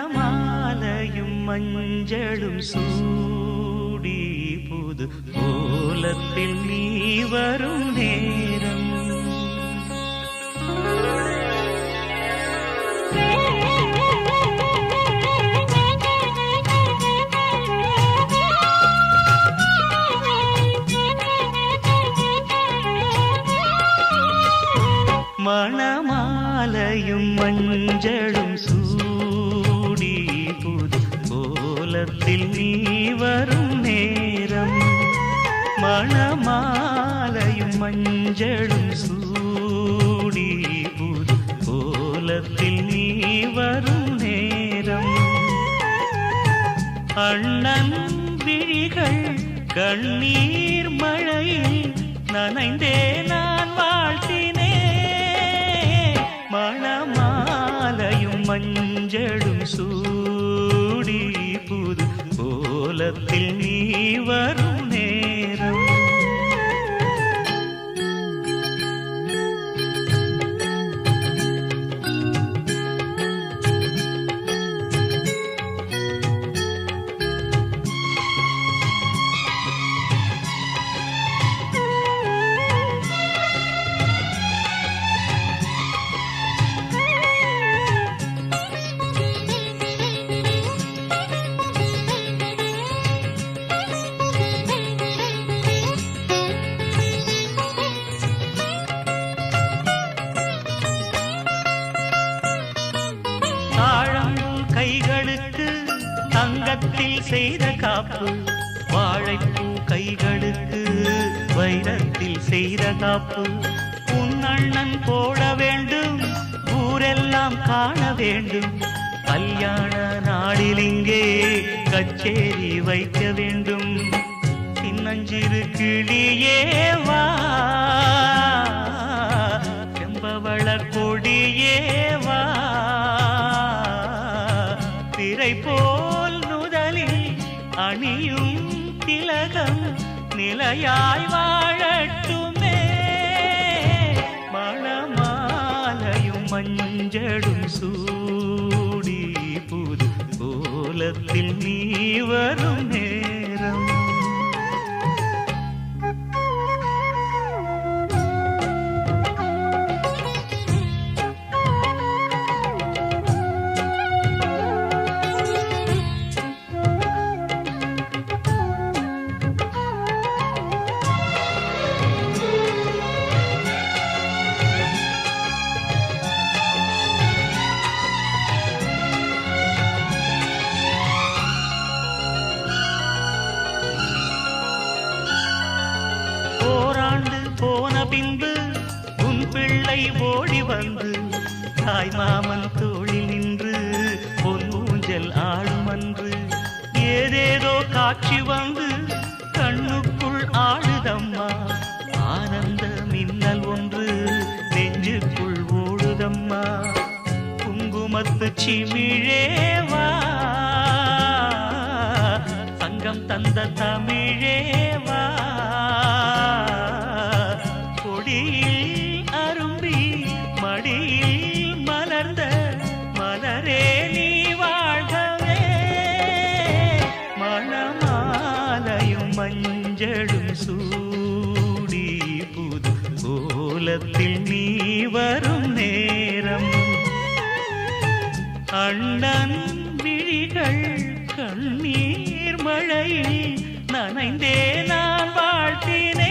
மணமாலையும் மஞ்சளும் சூடி புது கோலத்தில் நீ வரும் நேரம் மணமாலையும் மஞ்சளும் சூடி புது கோலத்தில் நீ வரும் நேரம் மணமாலையும் மஞ்சளும் சூடி புது கோலத்தில் நீ வரும் நேரம் அண்ணன் விழிகள் கண்ணீர் மழையில் நனைந்தே நான் வாழ்த்தினேன் மணமாலையும் மஞ்சளும் சூடி புது கோலத்தில் நீ வரும் நேரம் கைகளுக்கு தங்கத்தில் செய்த காப்பு வாழைப்பூ கைகளுக்கு வைரத்தில் செய்த காப்பு உன் அண்ணன் போட வேண்டும் ஊரெல்லாம் காண வேண்டும் கல்யாண நாளில் இங்கே கச்சேரி வைக்க வேண்டும் சின்னஞ்சிறு கிளியேவா செம்பவள கொடியேவா திரை போல் நுதலில் அணியும் திலகம் நிலையாய் வாழட்டுமே மணமாலையும் மஞ்சளும் சூடி புது கோலத்தில் நீ வரும் நேரம் போன பின்பு உன் பிள்ளை ஓடி வந்து தாய் மாமன் தோளில் நின்று பொன் ஊஞ்சல் ஆடுமன்று ஏதேதோ காட்சி வந்து கண்ணுக்குள் ஆடுதம்மா ஆனந்த மின்னல் ஒன்று நெஞ்சுக்குள் ஓடுதம்மா குங்குமத்து சிமிழேவா சங்கம் தந்த தமிழேவா அரும்பி மடியில் மலர்ந்த மலரே நீ வாழ்கவே மணமாலையும் மஞ்சளும் சூடி புது கோலத்தில் நீ வரும் நேரம் அண்ணன் விழிகள் கண்ணீர் மழையில் நனைந்தே நான் வாழ்த்தினேன்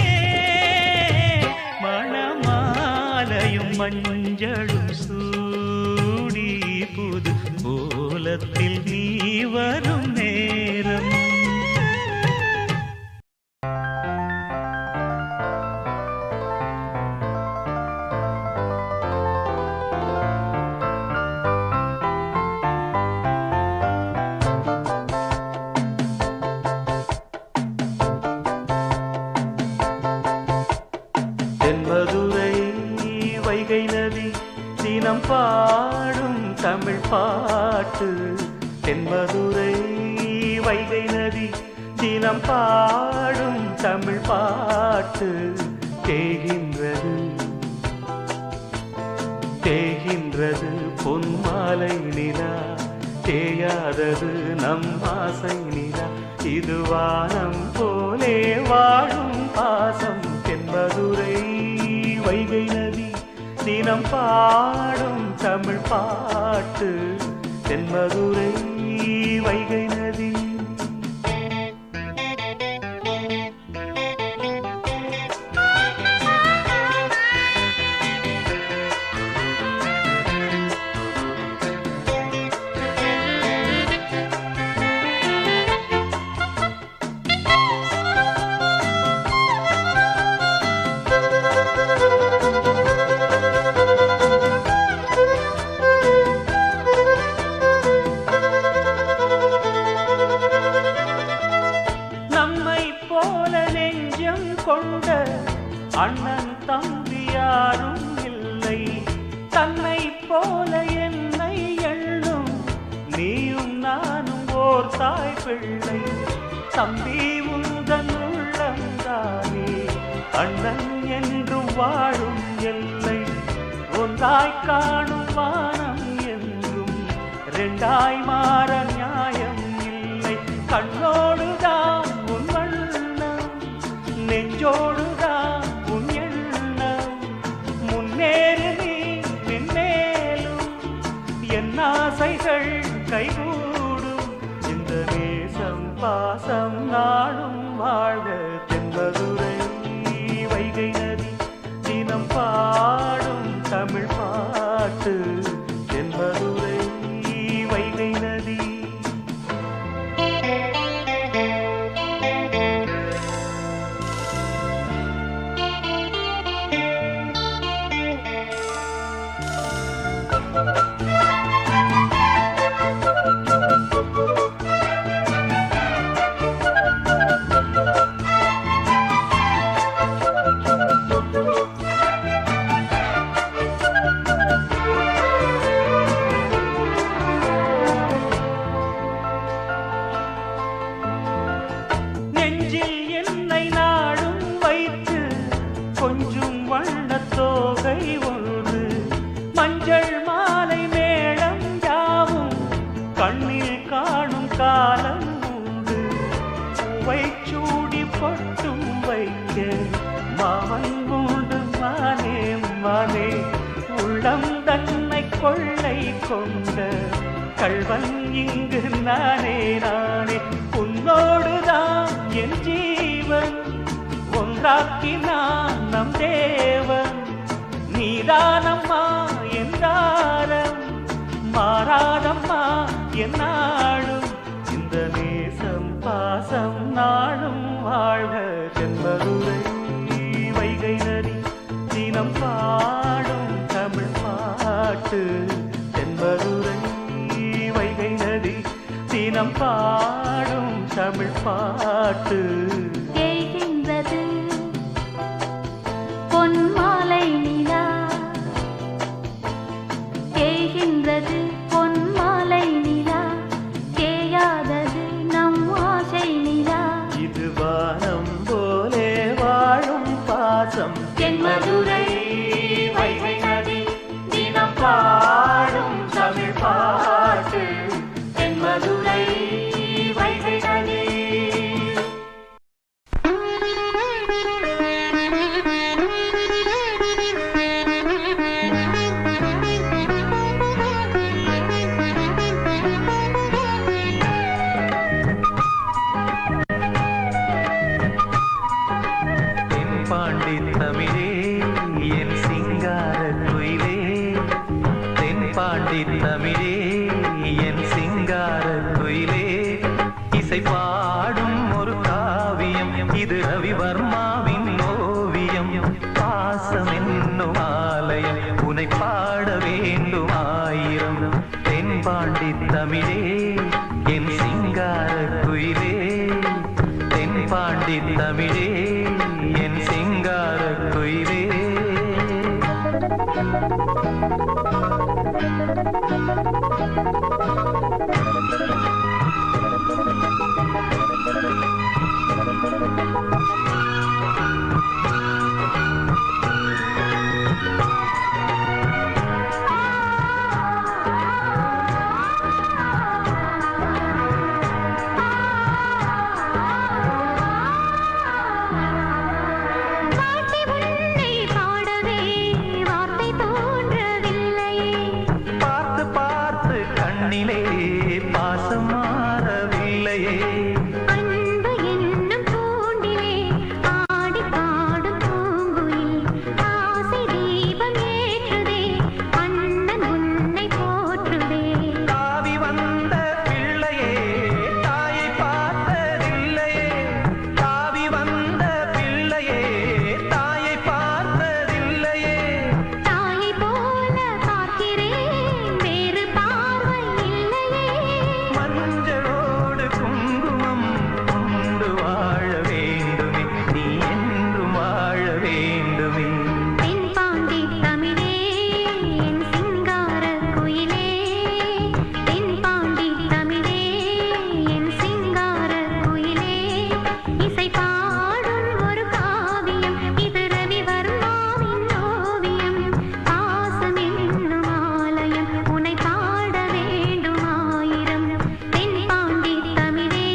மணமாலையும் மஞ்சளும் சூடி புது கோலத்தில் நீ வரும் நேரம் தென்மதுரை வைகை நதி தினம் பாடும் தமிழ் பாட்டு தென்மதுரை வைகை நதி தினம் பாடும் தமிழ் பாட்டு தேகின்றது தேகின்றது பொன்மாலை நிலா தேயாதது நம் ஆசை நிலா இது வானம் போலே வாழும் பாசம் தென்மதுரை வைகை நதி தினம் பாடும் தமிழ் பாட்டு தென்மதுரை வைகை நதி கொண்ட அண்ணன் தம்பி யாரும் இல்லை தன்னை போல என்னை எண்ணும் நீயும் நானும் ஓர் தாய் பிள்ளை தம்பி உந்தன் உள்ளந்தானே அண்ணன் என்றும் வாழும் எல்லை ஒன்றாய் காணும் வானம் என்றும் இரண்டாய் மாற நியாயம் இல்லை கண்ணோடுதான் உன் நெஞ்சோடுதான் உன் எண்ணம் முன்னேறு நீ மென்மேலும் என் ஆசைகள் கைகூடும் இந்த நேசம் பாசம் நாளும் வாழ்க தென்மதுரை வைகை நதி தினம் பாடும் தமிழ் பாட்டு தென்மதுரை வைகை நதி கொஞ்சம் வண்ணத்தோகை ஒன்று மஞ்சள் மாலை மேளம் யாவும் கண்ணில் காணும் காலம் உண்டு பூவை சூடி பொட்டும் வைக்க மாமன் உண்டு மானே மானே உள்ளம் தன்னை கொள்ளை கொண்ட கள்வன் இங்கு நானே நானே உன்னோடுதான் என் ஜீவன் ஒன்றாக்கினான் நம் தேவன் நீதானம்மா என்றாரம் மாறாதம்மா என்னாலும் இந்த நேசம் பாசம் நாளும் வாழ்க தென்மதுரை வைகை நதி தினம் பாடும் தமிழ் பாட்டு தென்மதுரை வைகை நதி தினம் பாடும் தமிழ் பாட்டு பொன்மாலை நிலா தேய்கின்றது பொன்மாலை நிலா தேயாதது நம் ஆசை நிலா இது வானம் போலே வாழும் பாசம் தென்மதுரை வைகை நதி தினம் பாடும் தமிழ் பாட்டு தென்மதுரை வைகை நதி தமிழே என் சிங்கார குயிலே இசை பாடும் ஒரு காவியம் இது ரவிவர்மாவின் ஓவியம் பாசம் என்னும் ஆலயம் உனை பாட வேண்டும் ஆயிரம் தென்பாண்டி தமிழே என் சிங்கார குயிலே தென்பாண்டி தமிழே என் சிங்கார குயிலே கண்ணிலே பாசம் மாறவில்லையே. அன்பு என்னும் கூண்டிலே ஆடி பாடும் பூங்குயில் ஆசை தீபம் ஏற்றுதே, அண்ணன் உன்னை போற்றுதே. தாவி வந்த பிள்ளையே தாயை பார்த்ததில்லையே. தாவி வந்த பிள்ளையே தாயை பார்த்ததில்லையே. தாயை போல பார்க்கிறேன், வேறு பார்வை இல்லையே. மஞ்சளோடு குங்குமம் கொண்டு வாழ வேண்டுமே, நீ என்றும் வாழ வேண்டுமே. தென்பாண்டி தமிழே என் சிங்கார குயிலே, தென்பாண்டி தமிழே என் சிங்கார குயிலே. இசை பாடும் ஒரு காவியம், இது ரவிவர்மாவின் ஓவியம். பாசம் என்னும் ஆலயம், உன்னை பாட வேண்டும் ஆயிரம். தென்பாண்டி தமிழே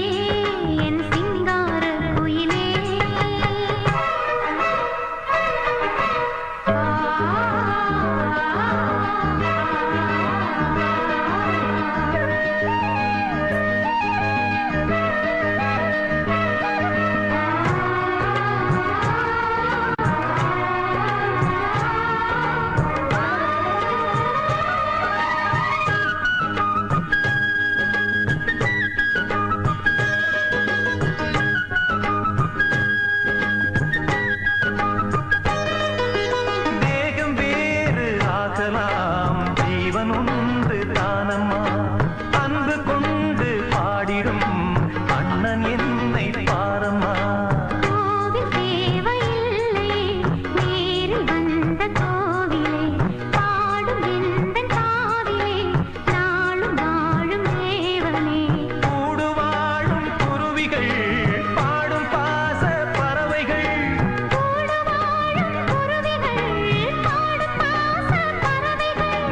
என் சிங்கார குயிலே. தேகம் வேறு ஆகலாம், ஜீவன் உண்டு தானம்மா. அன்பு கொண்டு பாடிடும் அண்ணன் என்னை பாரம்மா. கோவில் தேவையில்லை, நேரில் வந்த கோவிலே. பாடும் எந்தன் காவிலே, நாளும் வாழும் தேவனே. கூடு வாழும் குருவிகள் பாடும் பாச பறவைகள். கூடு வாழும் குருவிகள், பாடும் பாச பறவைகள்.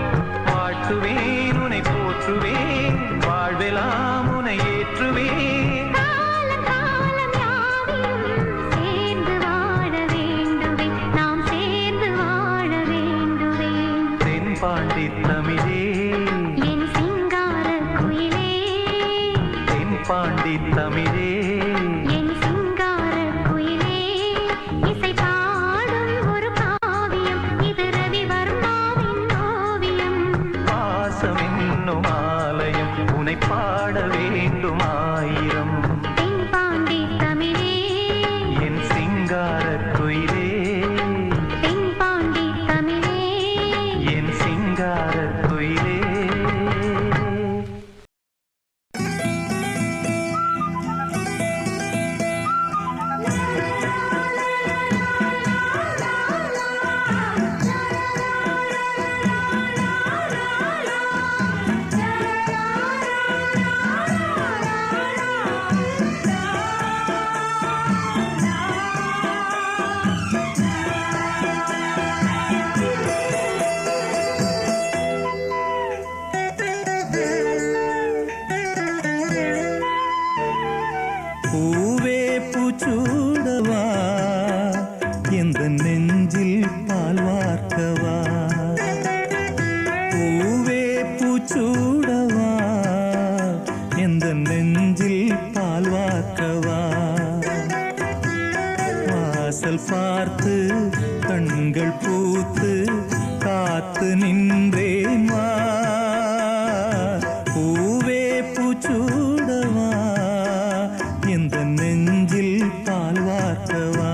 வாழ்த்துவேன் உனை போற்றுவேன், வாழ்வெல்லாம் உனை ஏற்றுவேன். காலம் காலம் யாவையும் சேர்ந்து வாழ வேண்டுவே, நாம் சேர்ந்து வாழ வேண்டுவே. தென்பாண்டி தமிழே என் சிங்கார குயிலே, தென்பாண்டி தமிழே என் சிங்கார குயிலே. இசை பாடும் ஒரு காவியம், இது ரவிவர்மாவின் ஓவியம். பாசம் என்னும் ஆலயம், உனை பாட வேண்டும் ஆயிரம். தென்பாண்டி தமிழே என் சிங்கார குயிலே, தென்பாண்டி தமிழே. என் சிங்கார குயிலே. பூவே பூச்சூடவா, எந்த நெஞ்சில் பால் வார்க்கவா. பூவே பூச்சூடவா, எந்த நெஞ்சில் பால் வார்க்கவா. வாசல் பார்த்து கண்கள் பூத்து காத்து நின்றேன் வா. பூவே பூச்சூடவா, எந்த நெஞ்சில் பால் வார்க்கவா.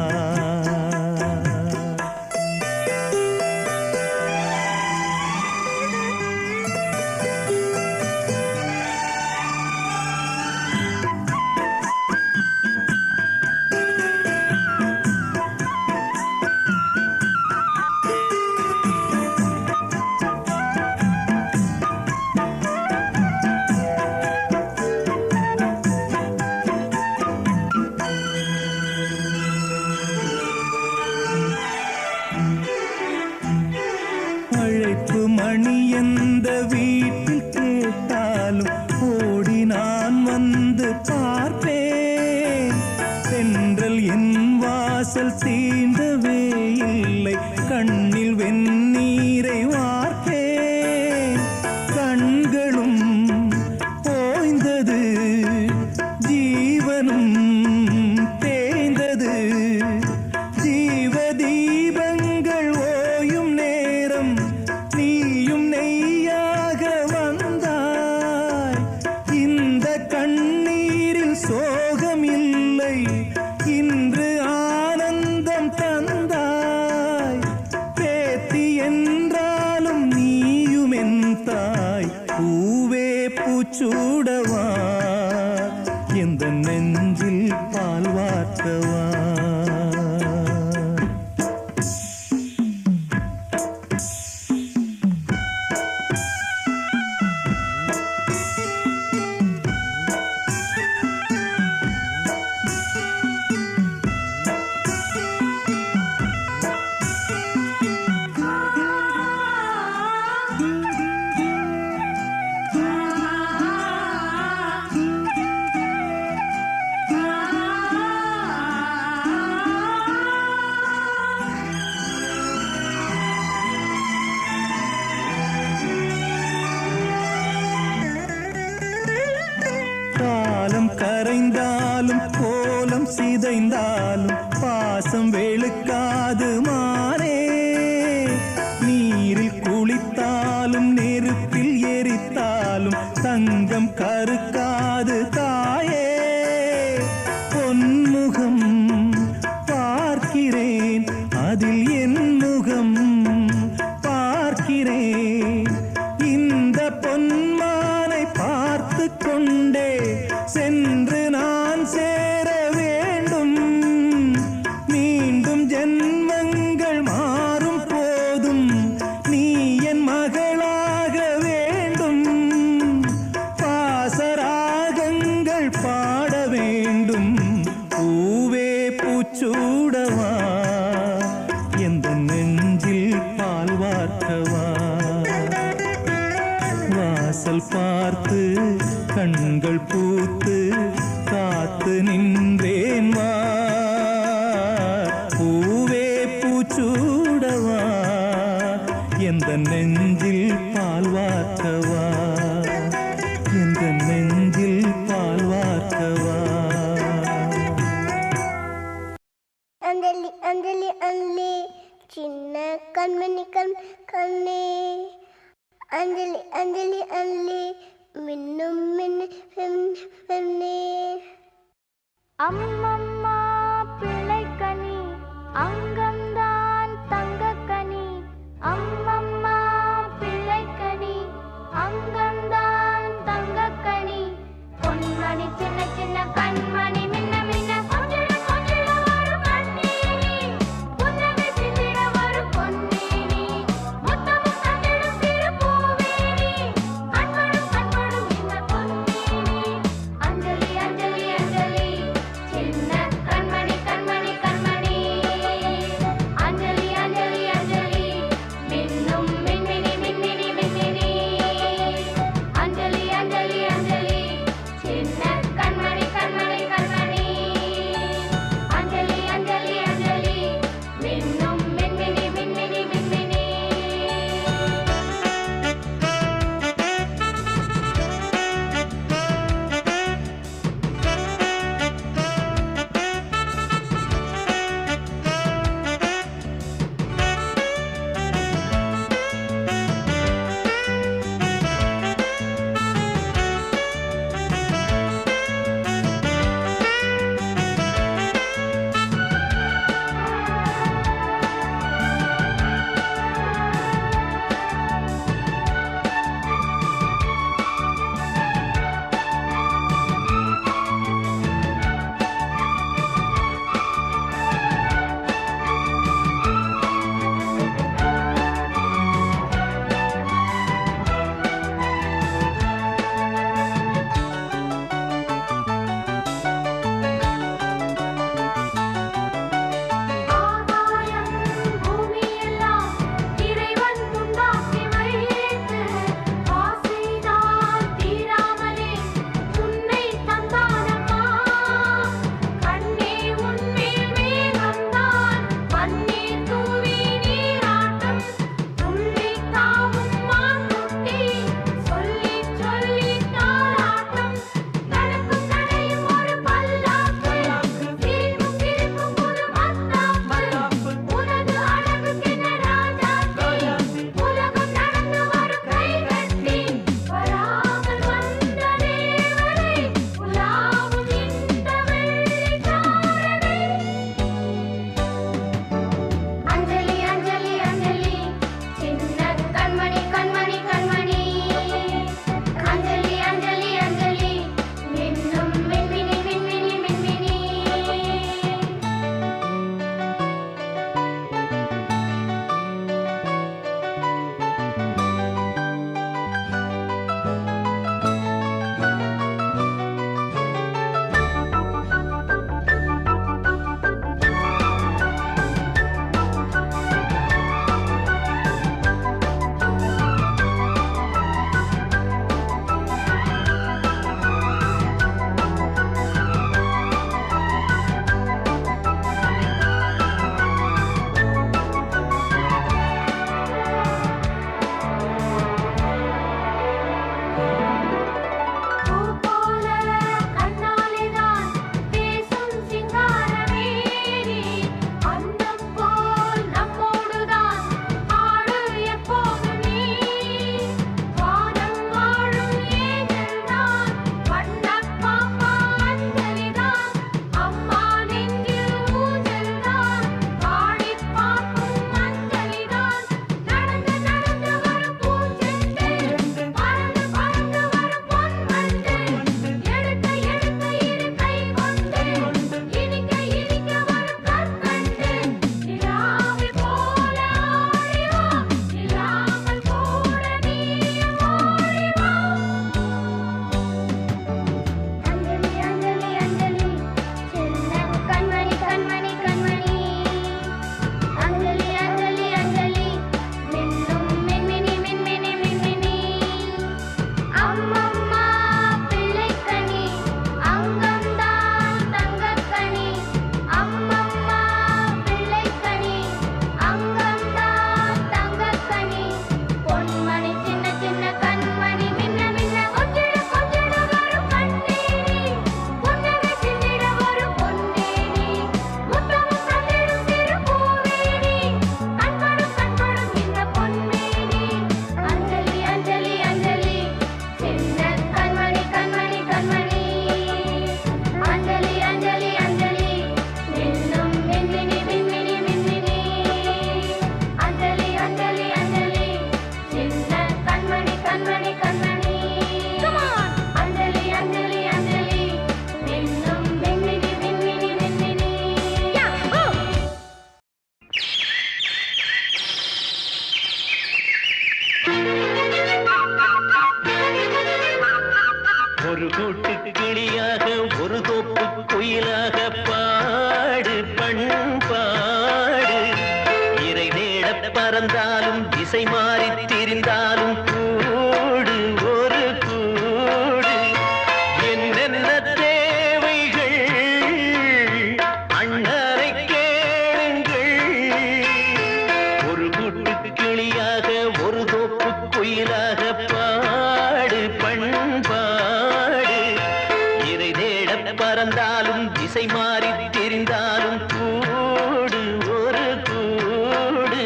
அழைப்பு மணி எந்த வீட்டில் கேட்டாலும் ஓடி நான் வந்து பார்ப்பேன். தென்றல் என் வாசல் தீண்டவே இல்லை, கண்ணில் வெந்நீரை வார்ப்பேன். கண்களும் பூச்சூடவா எந்த நெஞ்சில் பால் வார்த்தவா காலம் கரைந்தாலும் கோலம் சிதைந்தாலும் பாசம் வெளுக்காது மாறே நீரில் குளித்தாலும் நெருப்பில் எரித்தாலும் தங்கம் கருக்காது தாயே பொன்முகம் பார்க்கிறேன் அதில் என் முகம் பார்க்கிறேன் இந்த பொன்மானை பார்த்து கொண்டே சென்று நான் சேர வேண்டும் மீண்டும் ஜென்மங்கள் மாறும் போதும் நீ என் மகளாக வேண்டும் பாசராகங்கள் பாட வேண்டும் பூவே பூச்சூடவா எந்த நெஞ்சில் பால் வார்த்தவா வாசல் பார்த்து கண்கள் பூத்து காத்து நின்றேன் வா பூவே பூச்சூடவா எந்த நெஞ்சில் பால் வார்த்தவா எந்த நெஞ்சில் பால் வார்த்தவா அஞ்சலி அஞ்சலி அஞ்சலி சின்ன கண்மணி கண்ணே அஞ்சலி அஞ்சலி அஞ்சலி மின்னும் மின்னே அம்மம்மா பிள்ளைக்கனி அங்கம்தான் தங்கக்கனி அம்மம்மா பிள்ளைக்கனி அங்கம்தான் தங்கக்கனி பொன்மணி சின்ன சின்ன கண்மணி மின்ன மின்ன கொஞ்சிட கொஞ்சிட வரும் கண்ணீனி புன்னகை சிந்திட வரும் பொன்னேனி முத்தமும் தந்திடும் சிறு பூவேனி கண்படும் கண்படும் இந்த பொன்னேனி அஞ்சலி அஞ்சலி அஞ்சலி சின்ன ஒரு கூட்டு கிளியாக ஒரு தோப்பு குயிலாக பாடு பண்பாடு இறை தேட பறந்தாலும் திசை மாறி திரிந்தாலும் கூடு ஒரு கூடு என்னென்ன தேவைகள் அண்ணரை கேளுங்கள் ஒரு கூட்டு கிளியாக ஒரு தோப்பு குயிலாக பாடு பண்பாடு இறை தேட பறந்தாலும் திசை மாறி தெரிந்தாலும் கூடு ஒரு கூடு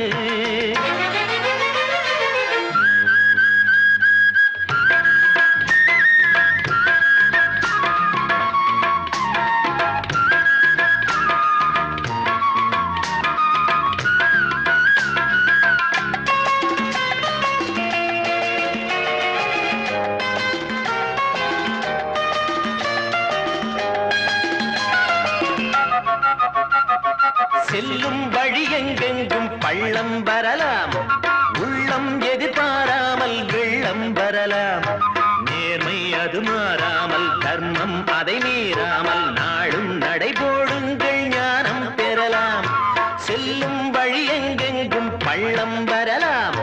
செல்லும் வழி எங்கெங்கும் பள்ளம் வரலாம் உள்ளம் எதிர்பாராமல் வெள்ளம் வரலாம் நேர்மை அது மாறாமல் தர்மம் அதை மீறாமல் நாளும் நடைபோடுங்கள் ஞானம் பெறலாம் செல்லும் வழி எங்கெங்கும் பள்ளம் வரலாம்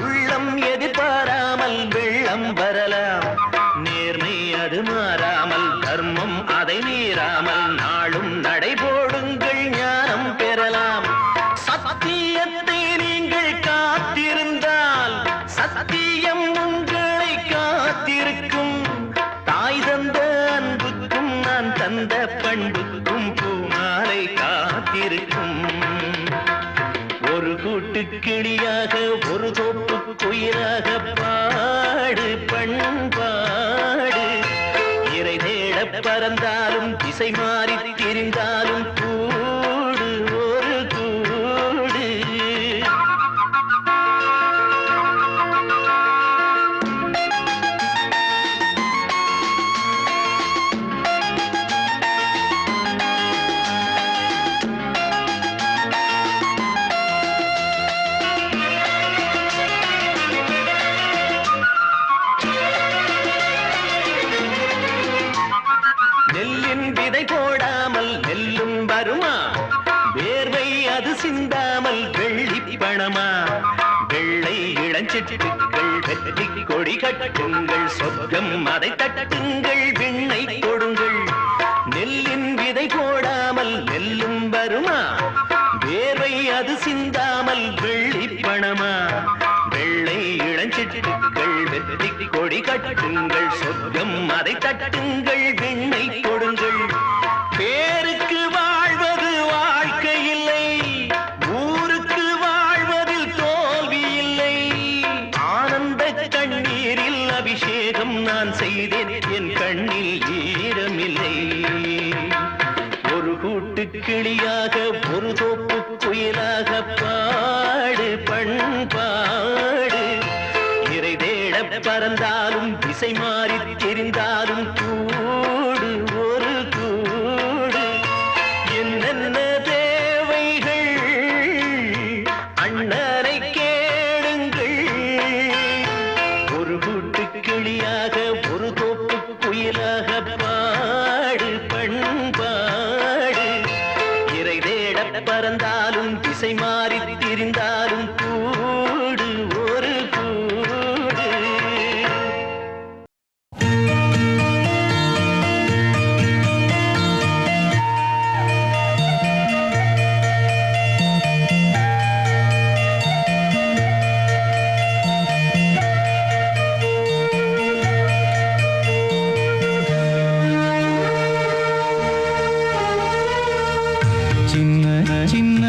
உள்ளம் எதிர்பாராமல் வெள்ளம் வரலாம் நேர்மை அது மாறாமல் தர்மம் அதை மீறாமல் நாளும் நடைபோடுங்கள் ஞானம் பெறலாம் சத்தியத்தை நீங்கள் காத்திருந்தால் சத்தியம் உங்களை காத்திருக்கும் தாய் தந்த அன்புக்கும் நான் தந்த பண்புக்கும் பூமாலை காத்திருக்கும் ஒரு கூட்டு கிளியாக ஒரு தோப்பு குயிலாக பாடு பண்பாடு இறை தேட பறந்தாலும் திசை மாறி திரிந்தாலும் கூடு ஒரு கூடு நெல்லின் விதை போடாமல் நெல்லும் வருமா வேர்வை அது சிந்தாமல் வெள்ளி பணமா வெள்ளை இளஞ்சிட்டுக்கள் வெற்றி கொடி கட்டுங்கள் சொர்க்கம் அதை தட்டுங்கள் விண்ணை கொடுங்கள் நெல்லின் விதை போடாமல் நெல்லும் வருமா வேர்வை அது சிந்தாமல் வெள்ளி பணமா வெள்ளை இளஞ்சிட்டுக்கள் வெற்றி கொடி கட்டுங்கள் சொர்க்கம் அதை தட்டுங்கள் விண்ணை கொடுங்கள் பேருக்கு வாழ்வது வாழ்க்கை இல்லை ஊருக்கு வாழ்வதில் தோல்வி இல்லை ஆனந்த கண்ணீரில் அபிஷேகம் நான் செய்தேன் என் கண்ணில் ஈரமில்லை ஒரு கூட்டு கிளியாக ஒரு தோப்பு குயிலாக பாடு பண்பாடு இறை தேட பறந்தாலும் திசை மாறி தெரிந்தாலும் கூடு ஒரு கூடு என்னென்ன தேவைகள் அண்ணரை கேளுங்கள் ஒரு கூட்டு கிளியாக ஒரு தோப்பு குயிலாக பாடு பண்பாடு இறை தேட பறந்தாலும் திசை மாறி திரிந்தாலும் கூடு ஒரு கூடு சின்ன சின்ன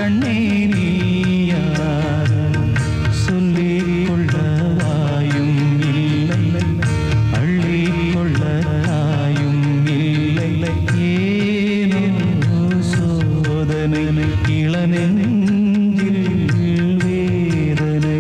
கண்ணே நீ யார் சொல்லிக் கொள்ள வாயும் இல்லை அள்ளிக் கொள்ள தாயும் இல்லை ஏனோ சோதனை இளநெஞ்சில் வேதனை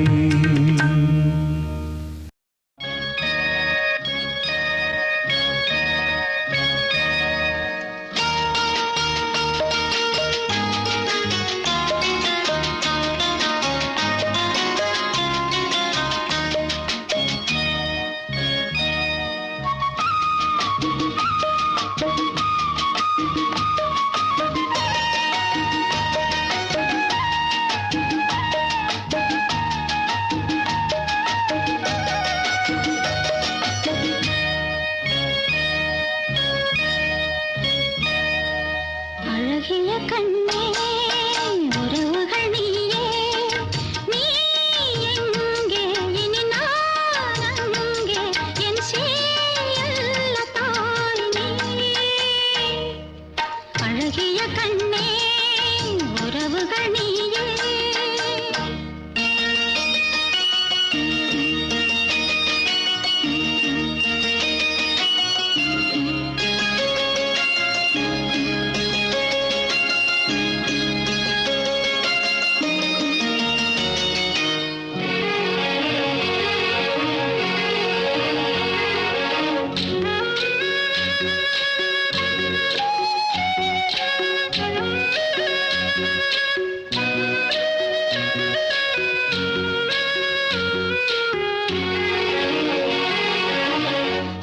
அழகிய கண்ணே உறவுகள் நீயே நீ எங்கே இனி நான் அங்கே என் சேயல்ல தாய் நீ அழகிய கண்ணே உறவுகள் நீயே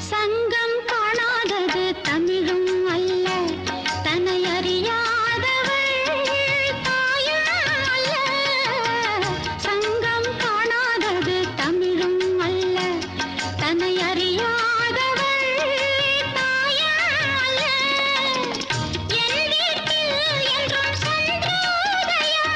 சங்கம் காணாதது தமிழும் அல்ல தன்னை அறியாதவள் தாயும் அல்ல சங்கம் காணாதது தமிழும் அல்ல தன்னை அறியாதவள் தாயும் அல்ல என் வீட்டில் என்றும் சந்தோதயம்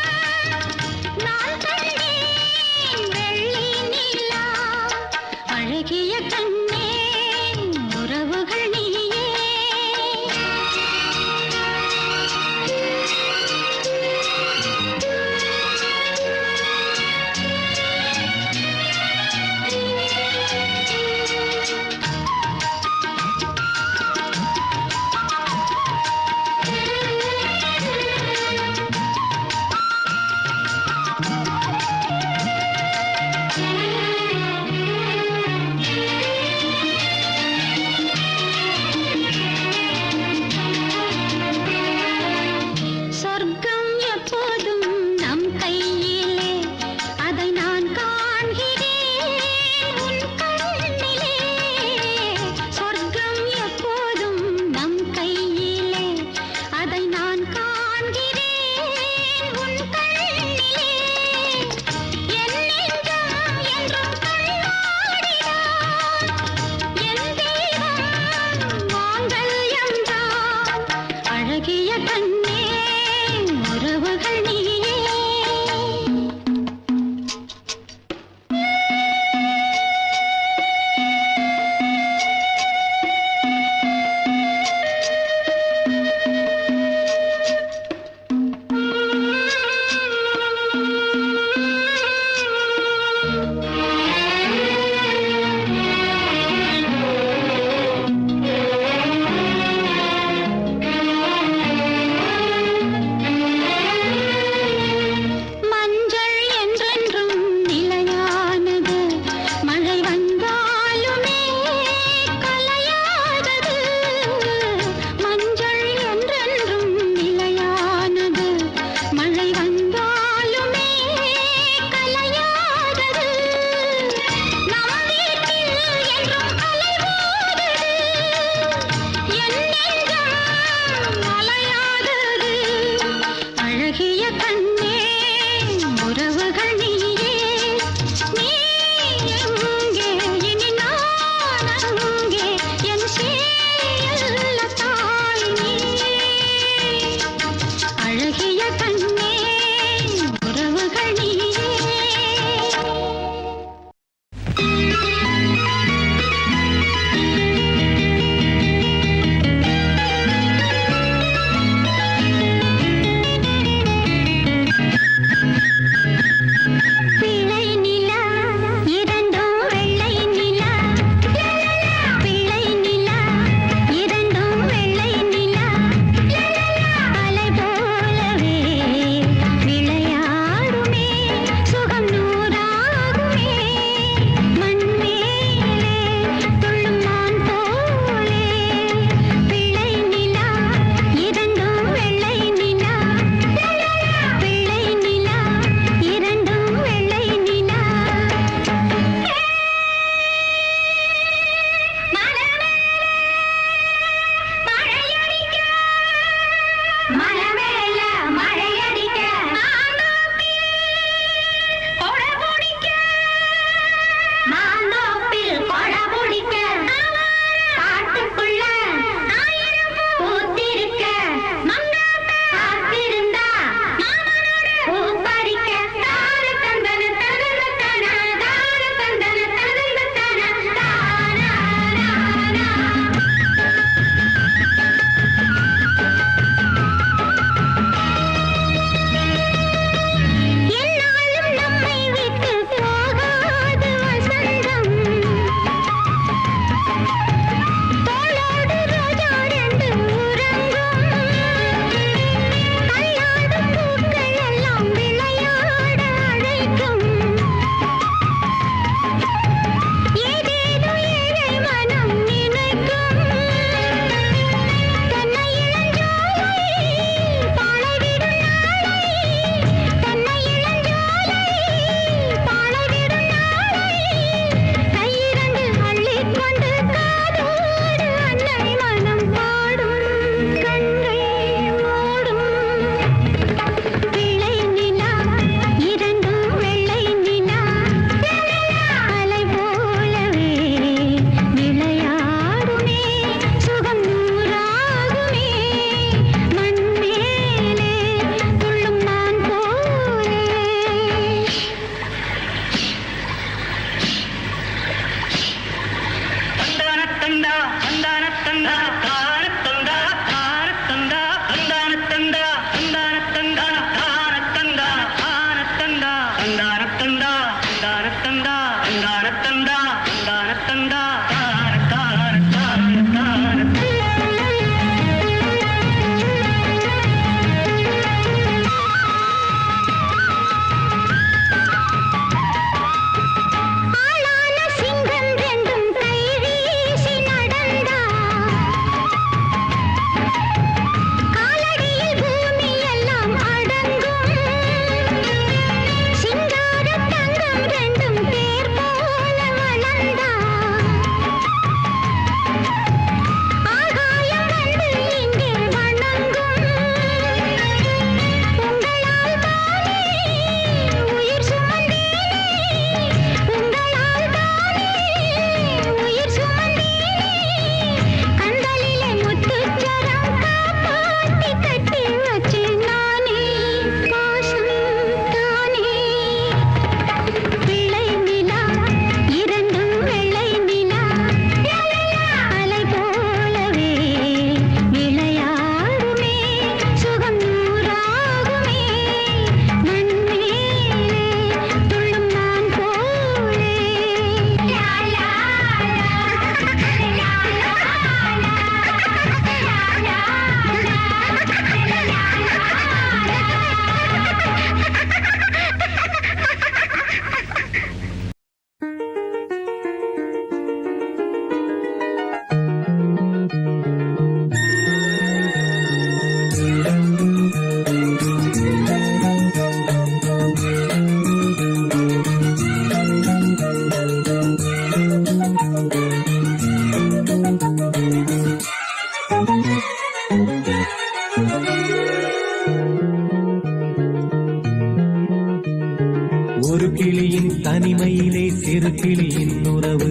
ஒரு கிளியின் தனிமையிலே சிறு கிளியின் உறவு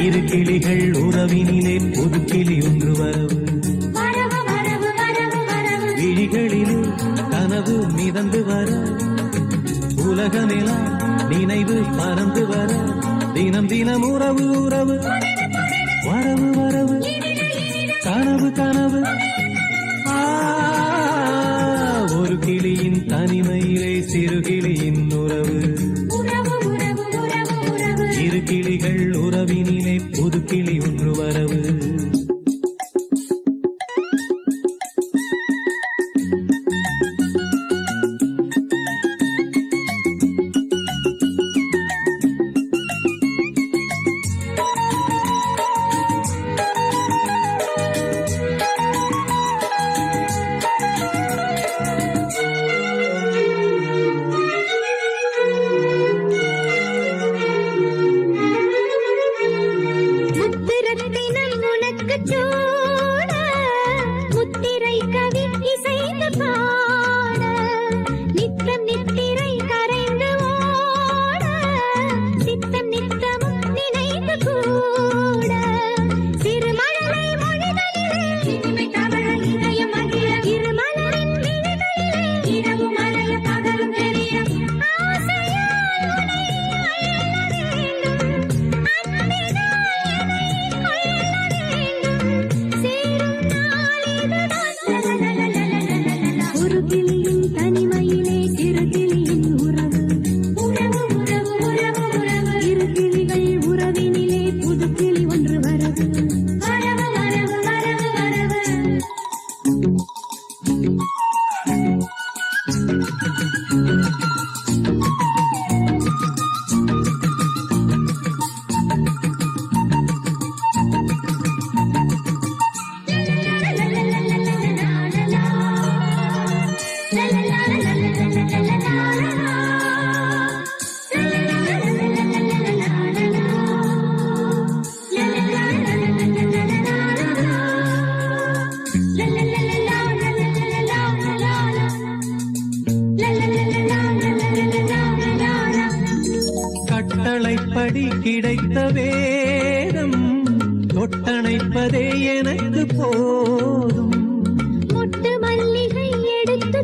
இரு கிளிகள் உறவினிலே புது கிளி ஒன்று வரவு விழிகளிலே கனவு மிதந்து வர உலகமெல்லாம் நினைவு பறந்து வர தினம் தினம் உறவு உறவு வரவு வரவு கனவு கனவு ஒரு கிளியின் தனிமையிலே சிறு கிளியின் உறவு இரு கிளிகள் உறவினிலே புது கிளி ஒன்று வரவு கட்டளைப்படி கிடைத்த வேதம் தொட்டணைப்பதே எனக்கு போதும் முட்டு மல்லிகை எடுத்து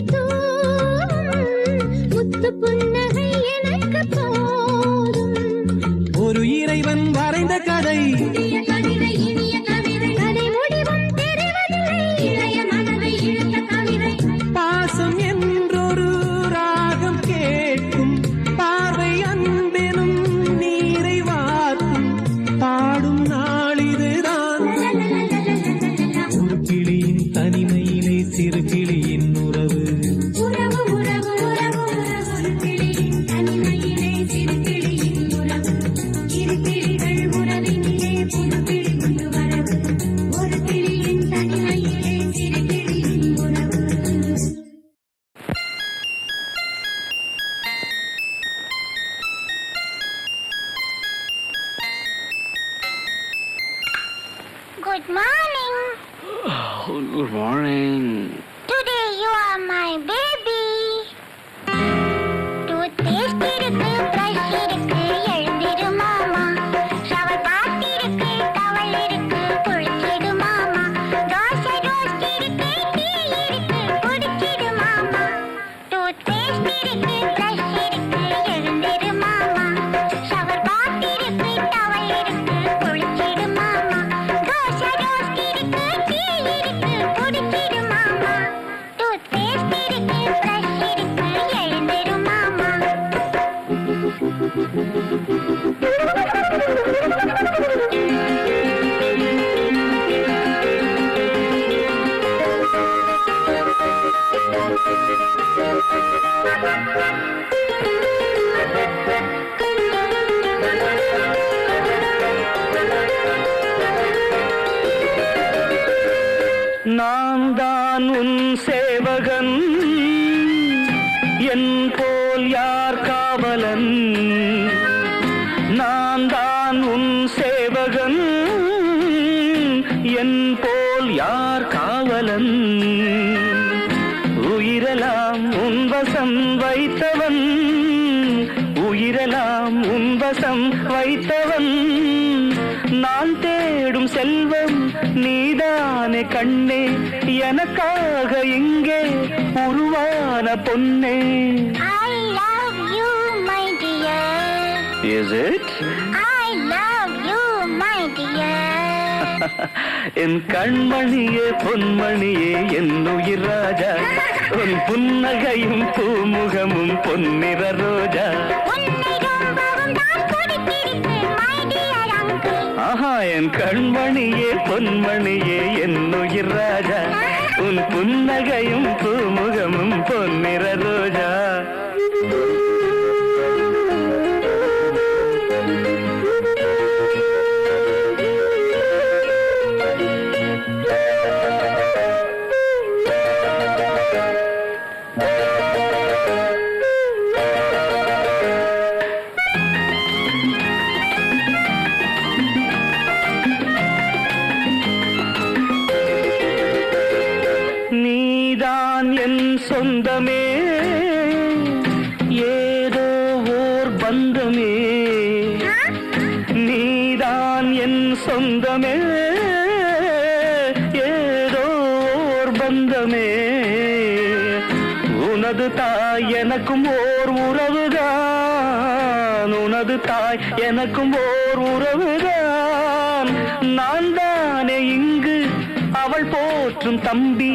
முத்து புன்னகை எனக்கு போதும் ஒரு இறைவன் வரைந்த கதை பாசம் என்றொரு ராகம் கேட்கும் பார்வை அன்பெனும் நீரை வார்க்கும் பாடும் நாளிதுதான் ஒரு கிளியின் தனிமையிலே சிறு கிளியின் உறவு Good morning. Good morning. Today you are my baby. Toothpaste இருக்கு, brush இருக்கு, எழுந்திரு மாமா. Shower bath இருக்கு, towel இருக்கு, குளிச்சிடு மாமா. தோசை roast இருக்கு, tea இருக்கு, குடிச்சிடு மாமா. Toothpaste இருக்கு, brush இருக்கு, எழுந்திரு மாமா. Shower bath இருக்கு, towel இருக்கு, குளிச்சிடு மாமா. தோசை roast இருக்கு, tea இருக்கு, குடிச்சிடு மாமா. Toothpaste இருக்கு, brush இருக்கு, எழுந்திரு மாமா. நான் தான் உன் சேவகன் என் போல் யார் காவலன் நான் தான் உன் சேவகன் என் போல் யார் காவலன் உயிரெல்லாம் உன் உன்வசம் வைத்தவன் உயிரெல்லாம் உன்வசம் வைத்தவன் நான் தேடும் செல்வம் நீதானே கண்ணே எனக்காக இங்கே உருவான பொன்னே I love you, my dear. Is it? I love you, my dear. என் கண்மணியே பொன்மணியே என் உயிர் ராஜா உன் புன்னகையும் பூமுகமும் பொன்னிற ரோஜா உன்னை ரொம்பவும் தான் பிடித்திருக்கு, my dear uncle. ஆஹா என் கண்மணியே பொன்மணியே என் உயிர் ராஜா உன் புன்னகையும் பூமுகமும் பொன்னிற ரோஜா நீதான் என் சொந்தமே ஏதோ ஓர் பந்தமே நீதான் என் சொந்தமே ஏதோ ஓர் பந்தமே உனது தாய் எனக்கும் ஓர் உறவுதான் உனது தாய் எனக்கும் ஓர் உறவுதான் நான் தானே இங்கு அவள் போற்றும் தம்பி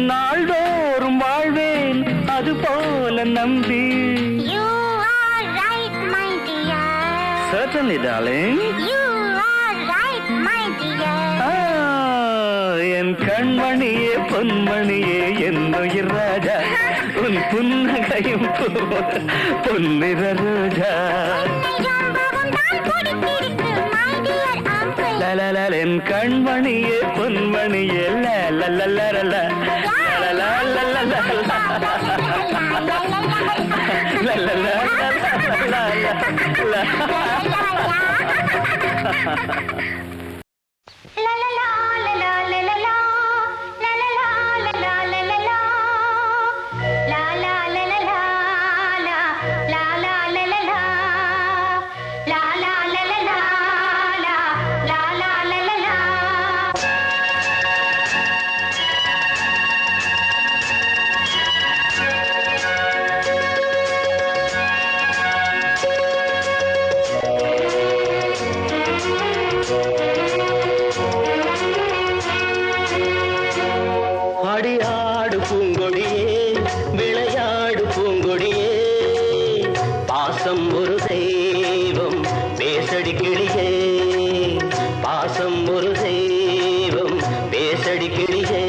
நாள்தோறும் வாழ்வேன் அது போல நம்பி You are right, my dear. Certainly, darling. You are right, my dear. என் கண்மணியே பொன்மணியே என் உயிர் ராஜா உன் புன்னகையும் பொன்னிற ரோஜா உன்னை ரொம்பவும் தான் பிடித்திருக்கு, my dear uncle. லலலல என் கண்மணியே பொன்மணியே லலலலல ஆடியாடு பூங்கொடியே விளையாடு பூங்கொடியே பாசம் ஒரு தெய்வம் பேசடி கிளியே பாசம் ஒரு தெய்வம் பேசடி கிளியே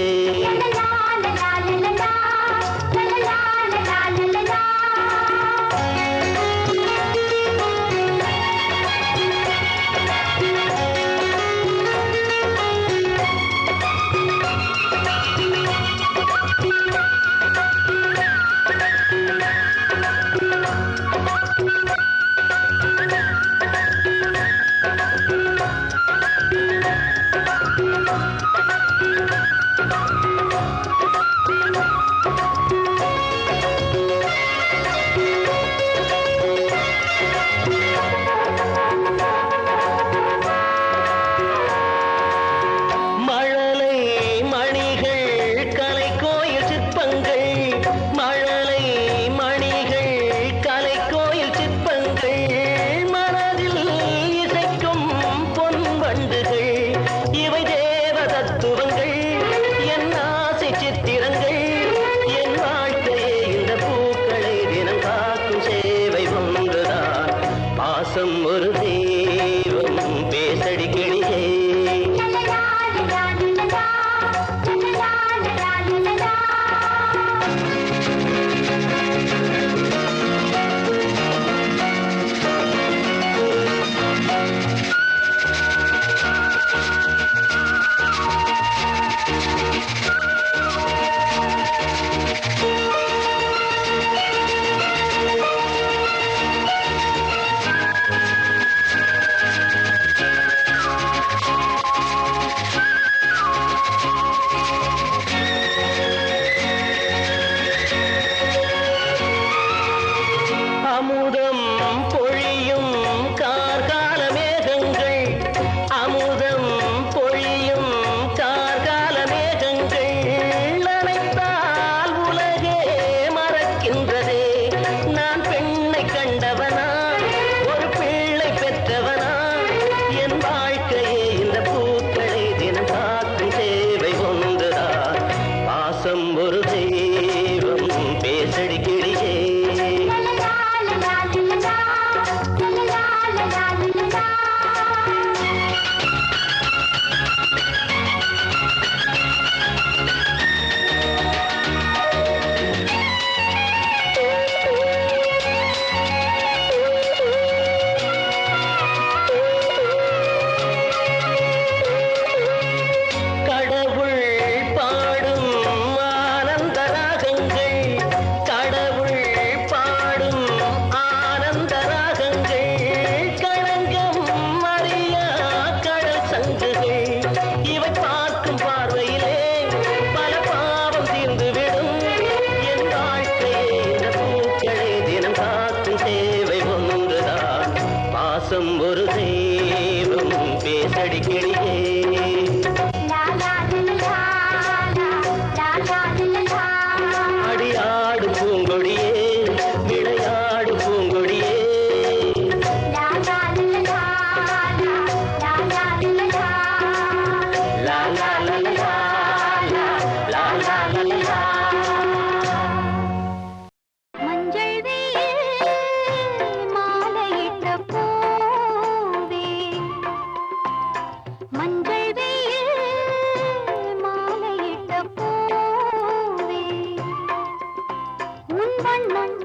வண்ணம்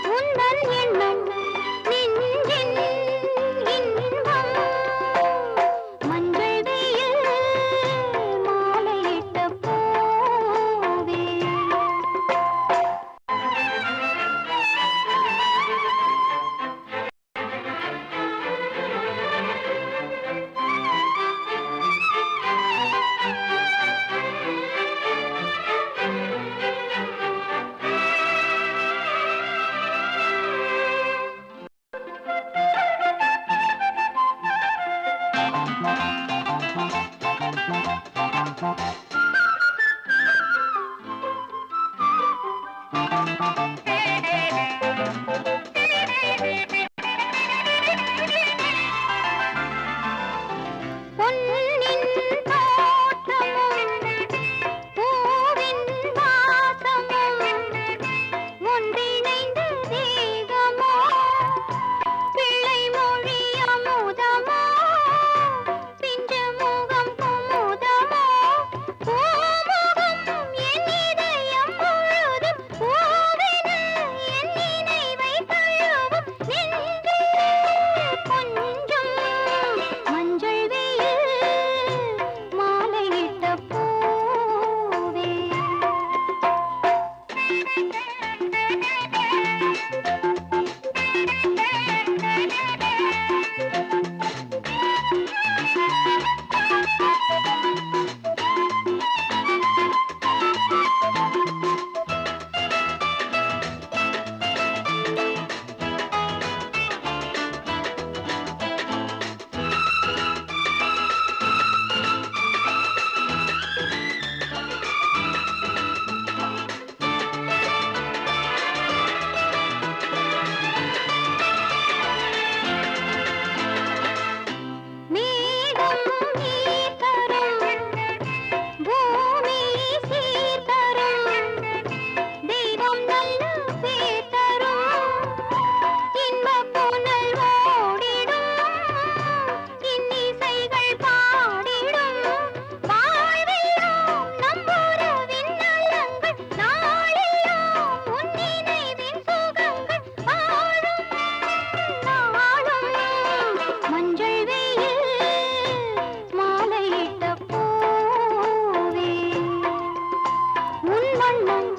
உந்தன் எண்ணம் நெஞ்சின் இன்பம் மஞ்சள் வெயில் மாலையிட்ட பூவே பொன்னின் தோற்றமும் பூவின் வாசமும் ஒன்றிணைந்த தேகமோ பிள்ளை மொழி அமுதமோ பிஞ்சமுகம் குமுதமோ பூமுகம் என் இதயம் முழுதும் பூவென என் நினைவை தழுவும் நெஞ்சில் கொஞ்சம் மஞ்சள் வெயில் மாலையிட்ட பூவே மேகம் நீர் தரும் பூமி சீர் தரும் தெய்வம் நல்ல பேர் தரும் இன்பப் புனல் ஓடிடும் இன்னிசைகள் பாடிடும் வாழ்வெல்லாம் நம்புறவின் நலங்கள் நாளெல்லாம் உன் நினைவின் சுகங்கள் வாழும் நாளும் மஞ்சள் வெயில் மாலையிட்ட பூவே உன் வண்ணம்